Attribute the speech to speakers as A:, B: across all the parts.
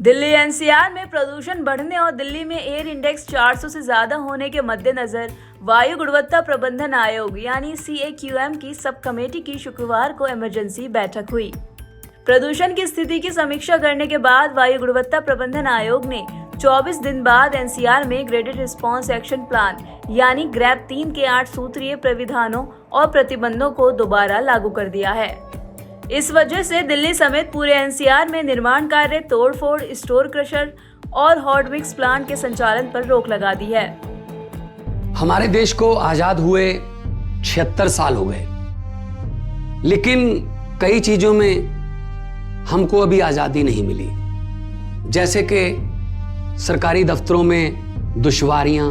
A: Delhi NCR में प्रदूषण बढ़ने और दिल्ली में एयर इंडेक्स 400 से ज्यादा होने के मद्देनजर वायु गुणवत्ता प्रबंधन आयोग यानी CAQM की सब कमेटी की शुक्रवार को इमरजेंसी बैठक हुई। प्रदूषण की स्थिति की समीक्षा करने के बाद वायु गुणवत्ता प्रबंधन आयोग ने 24 दिन बाद एनसीआर में ग्रेडेड रिस्पांस एक्शन प्लान यानी ग्रैब 3 के 8 सूत्रीय प्रविधानों और प्रतिबंधों को दोबारा लागू कर दिया है। इस वजह से दिल्ली समेत पूरे एनसीआर में निर्माण कार्य, तोड़फोड़, स्टोर क्रशर और हॉट मिक्स प्लांट के संचालन पर रोक लगा दी है।
B: हमारे देश को आजाद हुए 76 साल हो गए, लेकिन कई चीजों में हमको अभी आजादी नहीं मिली, जैसे कि सरकारी दफ्तरों में दुश्वारियां,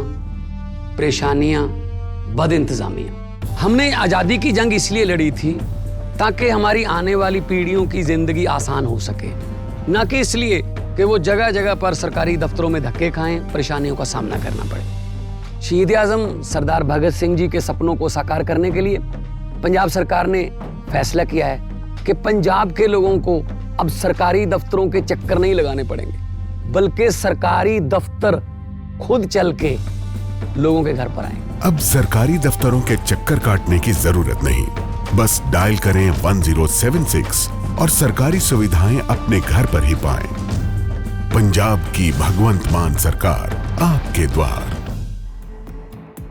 B: परेशानियां, बदइंतजामियां। हमने आजादी की जंग इसलिए लड़ी थी ताकि हमारी आने वाली पीढ़ियों की जिंदगी आसान हो सके, न कि इसलिए कि वो जगह जगह पर सरकारी दफ्तरों में धक्के खाएं, परेशानियों का सामना करना पड़े। शहीद आजम सरदार भगत सिंह जी के सपनों को साकार करने के लिए पंजाब सरकार ने फैसला किया है कि पंजाब के लोगों को अब सरकारी दफ्तरों के चक्कर नहीं लगाने पड़ेंगे, बल्कि सरकारी दफ्तर खुद चल के लोगों के घर पर आए।
C: अब सरकारी दफ्तरों के चक्कर काटने की जरूरत नहीं, बस डायल करें 1076 और सरकारी सुविधाएं अपने घर पर ही पाएं। पंजाब की भगवंत मान सरकार आपके द्वार।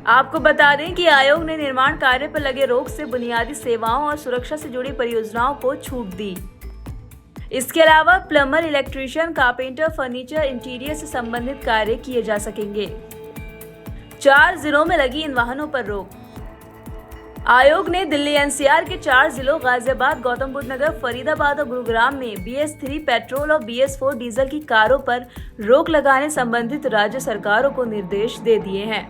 A: आपको बता दें कि आयोग ने निर्माण कार्य पर लगे रोक से बुनियादी सेवाओं और सुरक्षा से जुड़ी परियोजनाओं को छूट दी। इसके अलावा plumber, electrician, carpenter, furniture, interior से संबंधित कार्य किए जा सकेंगे। 4 जिलों में लगी इन वाहनों पर रोक। आयोग ने दिल्ली एनसीआर के 4 जिलों गाजियाबाद, गौतम बुद्ध नगर, फरीदाबाद और गुरुग्राम में BS3 पेट्रोल और BS4 डीजल की कारों पर रोक लगाने संबंधित राज्य सरकारों को निर्देश दे दिए हैं।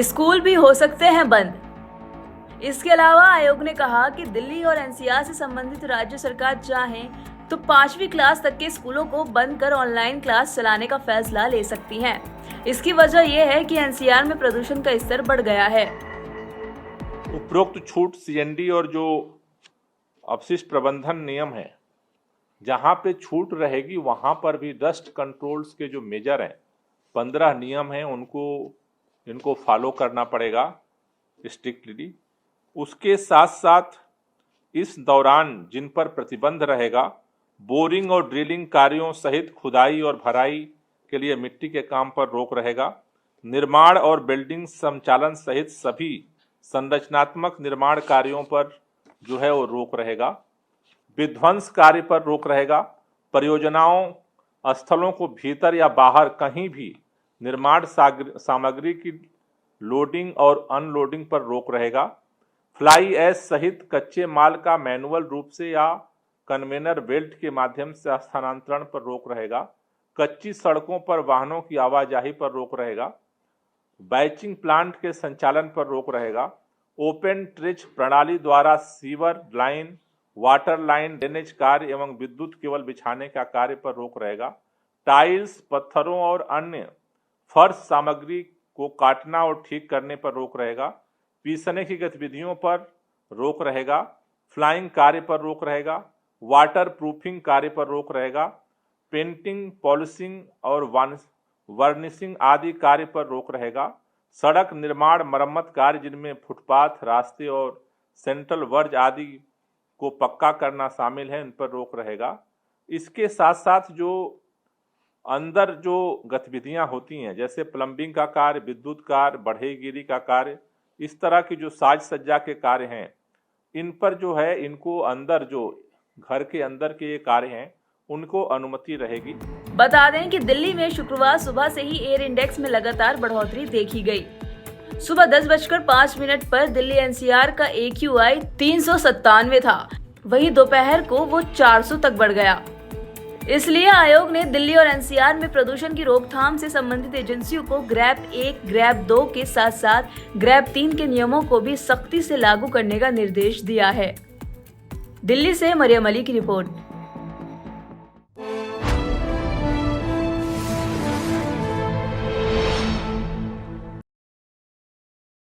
A: स्कूल भी हो सकते हैं बंद। इसके अलावा आयोग ने कहा कि दिल्ली और एनसीआर से संबंधित राज्य सरकार चाहें तो 5वीं क्लास तक के स्कूलों को बंद कर ऑनलाइन क्लास चलाने का फैसला ले सकती हैं। इसकी वजह यह है कि एनसीआर में प्रदूषण का स्तर बढ़ गया है।
D: उपरोक्त छूट CND और जो अपशिष्ट प्रबंधन नियम है, जहां पे छूट रहेगी वहां पर भी डस्ट कंट्रोल्स के जो मेजर हैं, 15 नियम हैं, इनको फॉलो करना पड़ेगा स्ट्रिक्टली। उसके साथ साथ इस दौरान जिन पर प्रतिबंध रहेगा, बोरिंग और ड्रिलिंग कार्यों सहित खुदाई और भराई के लिए मिट्टी के काम पर रोक रहेगा। निर्माण और बिल्डिंग संचालन सहित सभी संरचनात्मक निर्माण कार्यों पर जो है वो रोक रहेगा। विध्वंस कार्य पर रोक रहेगा। परियोजनाओं स्थलों को भीतर या बाहर कहीं भी निर्माण सामग्री की लोडिंग और अनलोडिंग पर रोक रहेगा। फ्लाई ऐश सहित कच्चे माल का मैनुअल रूप से या कन्वेयर बेल्ट के माध्यम से स्थानांतरण पर रोक रहेगा। कच्ची सड़कों पर वाहनों की आवाजाही पर रोक रहेगा। बैचिंग प्लांट के संचालन पर रोक रहेगा। ओपन ट्रेच प्रणाली द्वारा sewer line, water line, drainage कार्य एवं विद्युत केबल बिछाने का कार्य पर रोक रहेगा। टाइल्स, पत्थरों और अन्य फर्श सामग्री को काटना और ठीक करने पर रोक रहेगा। पीसने की गतिविधियों पर रोक रहेगा। फ्लाइंग कार्य पर रोक रहेगा। वाटर प्रूफिंग कार्य पर रोक रहेगा। पेंटिंग, पॉलिशिंग और वर्निशिंग आदि कार्य पर रोक रहेगा। सड़क निर्माण, मरम्मत कार्य जिनमें फुटपाथ, रास्ते और सेंट्रल वर्ज आदि को पक्का करना शामिल है, इन पर रोक रहेगा। इसके साथ साथ जो अंदर जो गतिविधियां होती हैं, जैसे प्लम्बिंग का कार्य, विद्युत कार्य, बढ़ईगिरी का कार्य, इस तरह की जो साज सज्जा के कार्य हैं, इन पर जो है इनको अंदर जो घर के अंदर के ये कार्य हैं उनको अनुमति रहेगी।
A: बता दें कि दिल्ली में शुक्रवार सुबह से ही एयर इंडेक्स में लगातार बढ़ोतरी देखी गई। सुबह 10:05 पर दिल्ली एनसीआर का AQI 397 था, वहीं दोपहर को वो 400 तक बढ़ गया। इसलिए आयोग ने दिल्ली और एनसीआर में प्रदूषण की रोकथाम से संबंधित एजेंसियों को ग्रैब 1, ग्रैब 2 के साथ साथ ग्रैब 3 के नियमों को भी सख्ती से लागू करने का निर्देश दिया है। दिल्ली से मरियम अली की रिपोर्ट।